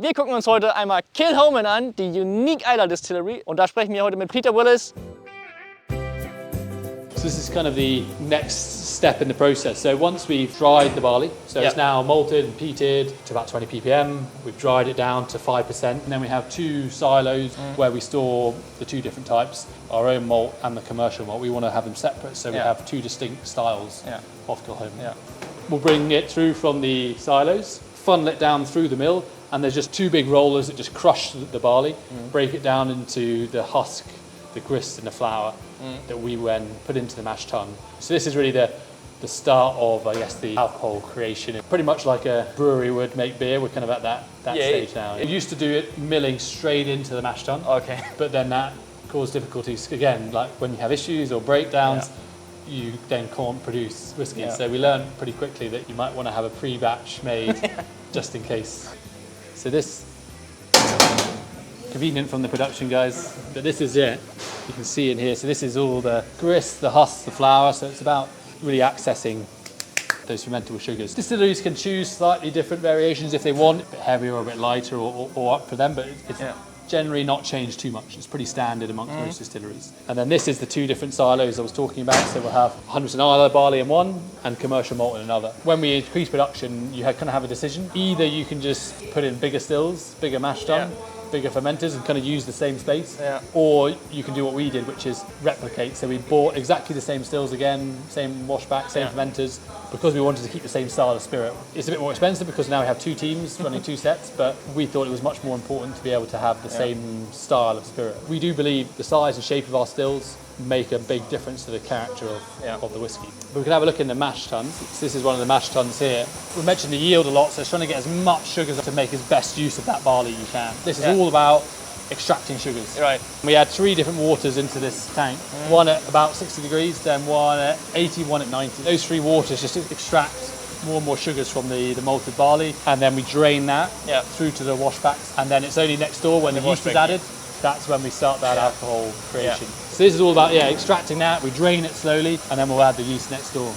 Wir gucken uns heute einmal Kilchoman an, die Unique Islay Distillery. Und da sprechen wir heute mit Peter Willis. So this is kind of the next step in the process. So once we've dried the barley, so it's now malted and peated to about 20 ppm, we've dried it down to 5%, and then we have two silos where we store the two different types, our own malt and the commercial malt. We want to have them separate, so we have two distinct styles of Kilchoman. We'll bring it through from the silos, funnel it down through the mill, and there's just two big rollers that just crush the barley, break it down into the husk, the grist and the flour that we then put into the mash tun. So this is really the start of, I guess, the alcohol creation. Pretty much like a brewery would make beer, we're kind of at that stage now. We used to do it milling straight into the mash tun, but then that caused difficulties. Again, like when you have issues or breakdowns, you then can't produce whiskey. So we learned pretty quickly that you might want to have a pre-batch made just in case. So this, convenient from the production guys, but this is it. You can see in here, so this is all the grist, the husk, the flour, so it's about really accessing those fermentable sugars. Distilleries can choose slightly different variations if they want, a bit heavier or a bit lighter or up for them, but it's generally not changed too much. It's pretty standard amongst most distilleries. And then this is the two different silos I was talking about, so we'll have 100% Islay barley in one and commercial malt in another. When we increase production, you kind of have a decision. Either you can just put in bigger stills, bigger mash tun, bigger fermenters and kind of use the same space, or you can do what we did, which is replicate. So we bought exactly the same stills again, same washback, same fermenters, because we wanted to keep the same style of spirit. It's a bit more expensive because now we have two teams running two sets, but we thought it was much more important to be able to have the same style of spirit. We do believe the size and shape of our stills make a big difference to the character of the whiskey. But we can have a look in the mash tuns. So this is one of the mash tuns here. We mentioned the yield a lot, so it's trying to get as much sugars to make as best use of that barley you can. This is all about extracting sugars. We add three different waters into this tank. One at about 60 degrees, then one at 80, one at 90. Those three waters just extract more and more sugars from the malted barley, and then we drain that through to the washbacks, and then it's only next door when the yeast is added. That's when we start that alcohol creation. So this is all about extracting that, we drain it slowly, and then we'll add the yeast next door.